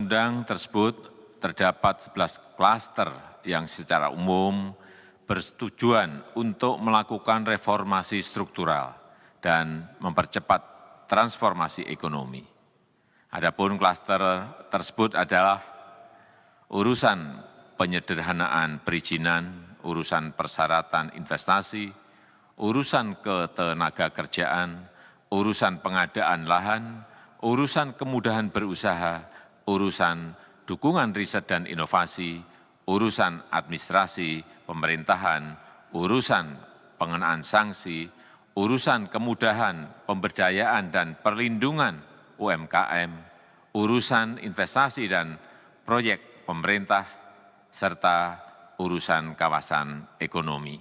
undang-undang tersebut terdapat 11 klaster yang secara umum bertujuan untuk melakukan reformasi struktural dan mempercepat transformasi ekonomi. Adapun klaster tersebut adalah urusan penyederhanaan perizinan, urusan persyaratan investasi, urusan ketenagakerjaan, urusan pengadaan lahan, urusan kemudahan berusaha, urusan dukungan riset dan inovasi, urusan administrasi pemerintahan, urusan pengenaan sanksi, urusan kemudahan pemberdayaan dan perlindungan UMKM, urusan investasi dan proyek pemerintah, serta urusan kawasan ekonomi.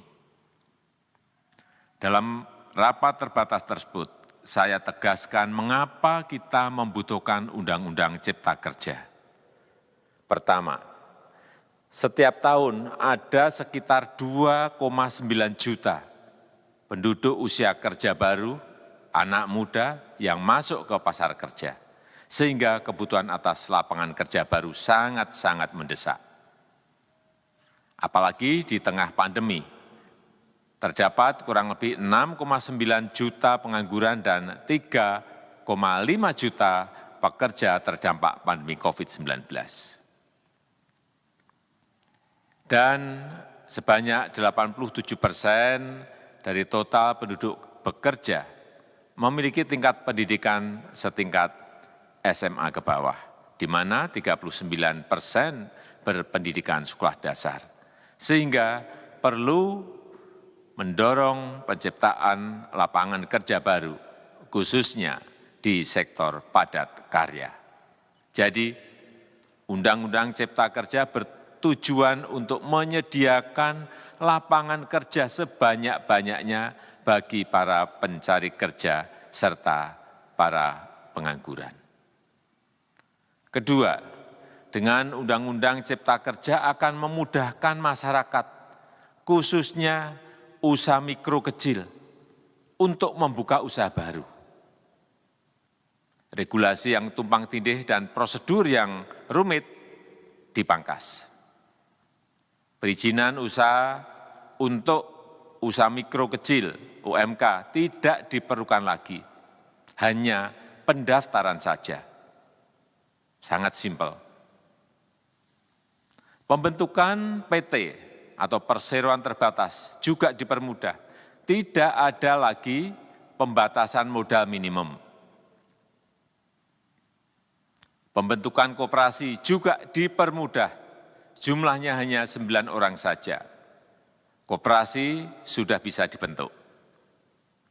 Dalam rapat terbatas tersebut, saya tegaskan mengapa kita membutuhkan Undang-Undang Cipta Kerja. Pertama, setiap tahun ada sekitar 2,9 juta penduduk usia kerja baru, anak muda yang masuk ke pasar kerja, sehingga kebutuhan atas lapangan kerja baru sangat-sangat mendesak. Apalagi di tengah pandemi, terdapat kurang lebih 6,9 juta pengangguran dan 3,5 juta pekerja terdampak pandemi COVID-19. Dan sebanyak 87% dari total penduduk bekerja memiliki tingkat pendidikan setingkat SMA ke bawah, di mana 39% berpendidikan sekolah dasar. Sehingga perlu mendorong penciptaan lapangan kerja baru, khususnya di sektor padat karya. Jadi, Undang-Undang Cipta Kerja bertujuan untuk menyediakan lapangan kerja sebanyak-banyaknya bagi para pencari kerja serta para pengangguran. Kedua, dengan Undang-Undang Cipta Kerja akan memudahkan masyarakat, khususnya usaha mikro kecil, untuk membuka usaha baru. Regulasi yang tumpang tindih dan prosedur yang rumit dipangkas. Perizinan usaha untuk usaha mikro kecil, UMK, tidak diperlukan lagi, hanya pendaftaran saja. Sangat simpel. Pembentukan PT atau perseroan terbatas juga dipermudah. Tidak ada lagi pembatasan modal minimum. Pembentukan koperasi juga dipermudah. Jumlahnya hanya 9 orang saja. Koperasi sudah bisa dibentuk.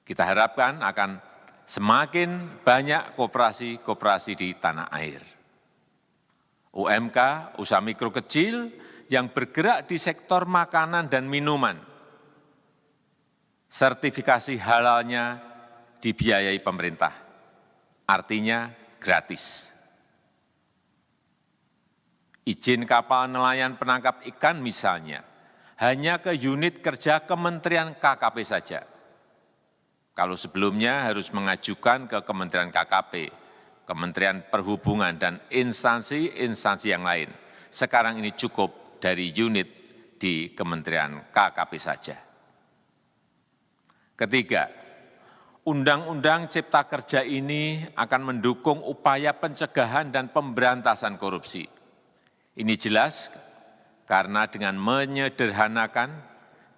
Kita harapkan akan semakin banyak koperasi-koperasi di tanah air. UMK, usaha mikro kecil yang bergerak di sektor makanan dan minuman. Sertifikasi halalnya dibiayai pemerintah, artinya gratis. Izin kapal nelayan penangkap ikan misalnya, hanya ke unit kerja Kementerian KKP saja. Kalau sebelumnya harus mengajukan ke Kementerian KKP, Kementerian Perhubungan, dan instansi-instansi yang lain. Sekarang ini cukup dari unit di Kementerian KKP saja. Ketiga, Undang-Undang Cipta Kerja ini akan mendukung upaya pencegahan dan pemberantasan korupsi. Ini jelas karena dengan menyederhanakan,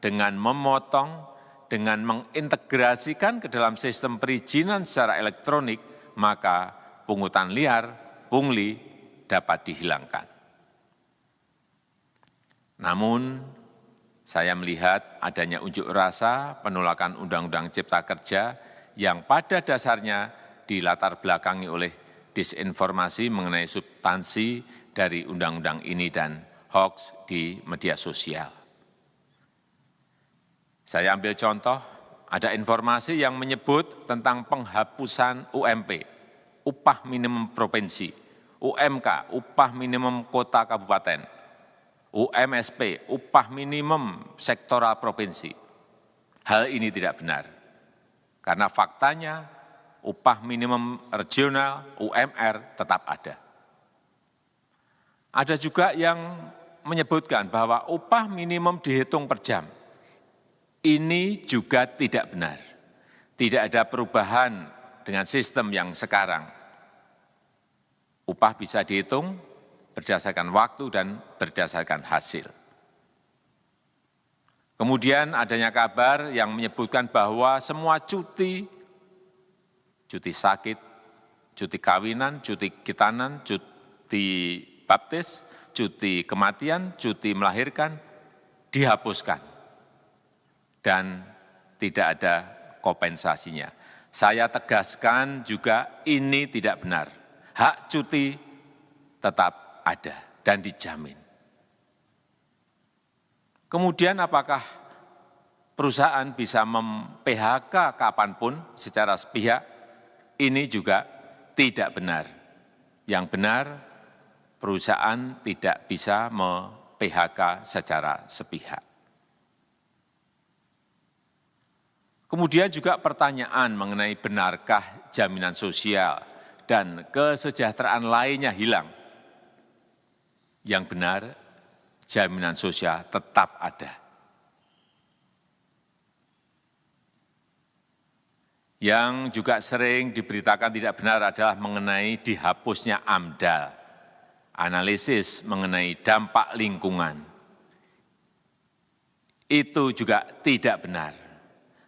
dengan memotong, dengan mengintegrasikan ke dalam sistem perizinan secara elektronik, maka pungutan liar, pungli dapat dihilangkan. Namun, saya melihat adanya unjuk rasa penolakan Undang-Undang Cipta Kerja yang pada dasarnya dilatar belakangi oleh disinformasi mengenai substansi dari undang-undang ini dan hoax di media sosial. Saya ambil contoh, ada informasi yang menyebut tentang penghapusan UMP, upah minimum provinsi, UMK, upah minimum kota kabupaten, UMSP, upah minimum sektoral provinsi. Hal ini tidak benar, karena faktanya upah minimum regional, UMR, tetap ada. Ada juga yang menyebutkan bahwa upah minimum dihitung per jam. Ini juga tidak benar. Tidak ada perubahan dengan sistem yang sekarang. Upah bisa dihitung berdasarkan waktu dan berdasarkan hasil. Kemudian adanya kabar yang menyebutkan bahwa semua cuti sakit, cuti kawinan, cuti khitanan, cuti baptis, cuti kematian, cuti melahirkan, dihapuskan. Dan tidak ada kompensasinya. Saya tegaskan juga ini tidak benar. Hak cuti tetap ada dan dijamin. Kemudian apakah perusahaan bisa mem-PHK kapanpun secara sepihak? Ini juga tidak benar. Yang benar, perusahaan tidak bisa me-PHK secara sepihak. Kemudian juga pertanyaan mengenai benarkah jaminan sosial dan kesejahteraan lainnya hilang. Yang benar, jaminan sosial tetap ada. Yang juga sering diberitakan tidak benar adalah mengenai dihapusnya AMDAL, analisis mengenai dampak lingkungan. Itu juga tidak benar.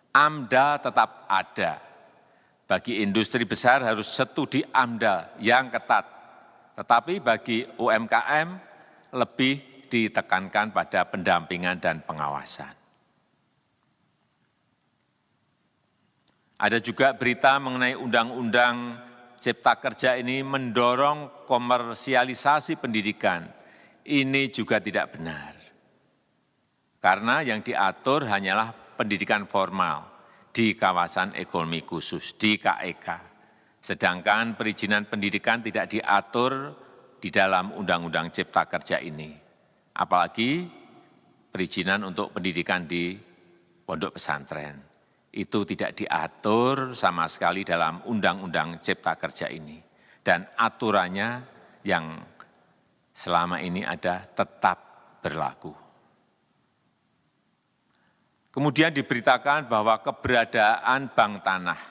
AMDAL tetap ada. Bagi industri besar harus studi AMDAL yang ketat. Tetapi bagi UMKM lebih ditekankan pada pendampingan dan pengawasan. Ada juga berita mengenai Undang-Undang Cipta Kerja ini mendorong komersialisasi pendidikan. Ini juga tidak benar. Karena yang diatur hanyalah pendidikan formal di kawasan ekonomi khusus, di KEK. Sedangkan perizinan pendidikan tidak diatur di dalam Undang-Undang Cipta Kerja ini. Apalagi perizinan untuk pendidikan di pondok pesantren. Itu tidak diatur sama sekali dalam Undang-Undang Cipta Kerja ini. Dan aturannya yang selama ini ada tetap berlaku. Kemudian diberitakan bahwa keberadaan bank tanah.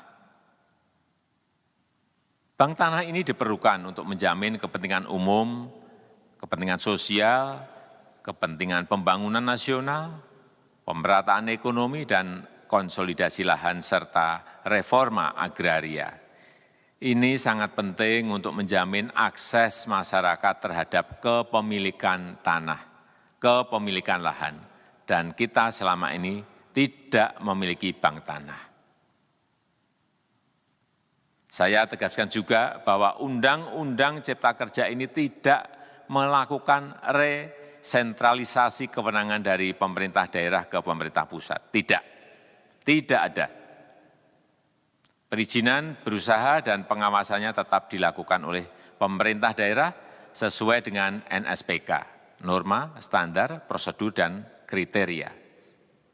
Bank tanah ini diperlukan untuk menjamin kepentingan umum, kepentingan sosial, kepentingan pembangunan nasional, pemerataan ekonomi, dan konsolidasi lahan serta reforma agraria. Ini sangat penting untuk menjamin akses masyarakat terhadap kepemilikan tanah, kepemilikan lahan, dan kita selama ini tidak memiliki bank tanah. Saya tegaskan juga bahwa Undang-Undang Cipta Kerja ini tidak melakukan resentralisasi kewenangan dari pemerintah daerah ke pemerintah pusat. Tidak ada. Perizinan berusaha dan pengawasannya tetap dilakukan oleh pemerintah daerah sesuai dengan NSPK, norma, standar, prosedur, dan kriteria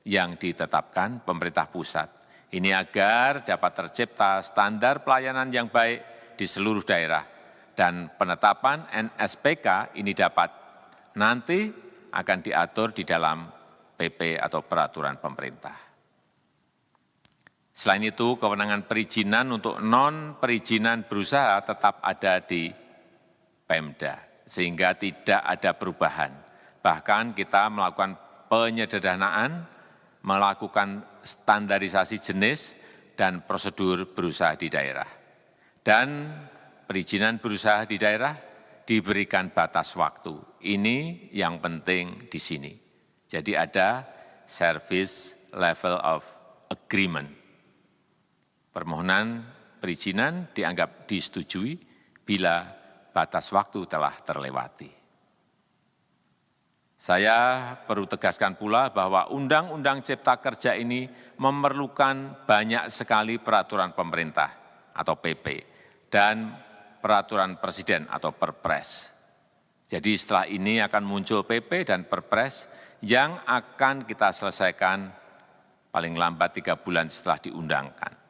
yang ditetapkan pemerintah pusat. Ini agar dapat tercipta standar pelayanan yang baik di seluruh daerah dan penetapan NSPK ini dapat nanti akan diatur di dalam PP atau peraturan pemerintah. Selain itu, kewenangan perizinan untuk non-perizinan berusaha tetap ada di Pemda, sehingga tidak ada perubahan. Bahkan kita melakukan penyederhanaan, melakukan standarisasi jenis dan prosedur berusaha di daerah. Dan perizinan berusaha di daerah diberikan batas waktu. Ini yang penting di sini. Jadi ada service level of agreement. Permohonan perizinan dianggap disetujui bila batas waktu telah terlewati. Saya perlu tegaskan pula bahwa Undang-Undang Cipta Kerja ini memerlukan banyak sekali peraturan pemerintah atau PP dan peraturan presiden atau Perpres. Jadi setelah ini akan muncul PP dan Perpres yang akan kita selesaikan paling lambat 3 bulan setelah diundangkan.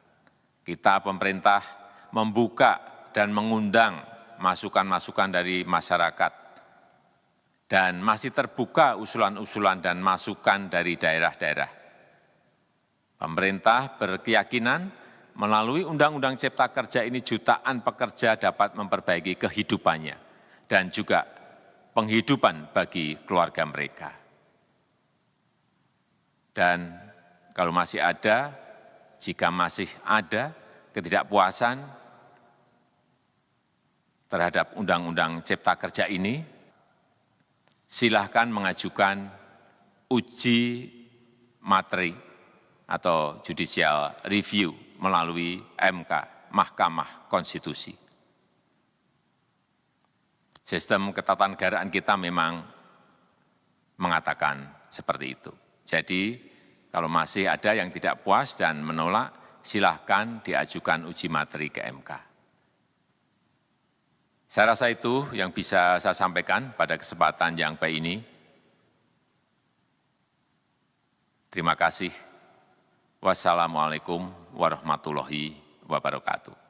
Kita pemerintah membuka dan mengundang masukan-masukan dari masyarakat dan masih terbuka usulan-usulan dan masukan dari daerah-daerah. Pemerintah berkeyakinan melalui Undang-Undang Cipta Kerja ini jutaan pekerja dapat memperbaiki kehidupannya dan juga penghidupan bagi keluarga mereka. Dan kalau masih ada, jika masih ada ketidakpuasan terhadap Undang-Undang Cipta Kerja ini, silahkan mengajukan uji materi atau judicial review melalui MK, Mahkamah Konstitusi. Sistem ketatanegaraan kita memang mengatakan seperti itu. Jadi, kalau masih ada yang tidak puas dan menolak, silahkan diajukan uji materi ke MK. Saya rasa itu yang bisa saya sampaikan pada kesempatan yang baik ini. Terima kasih. Wassalamualaikum warahmatullahi wabarakatuh.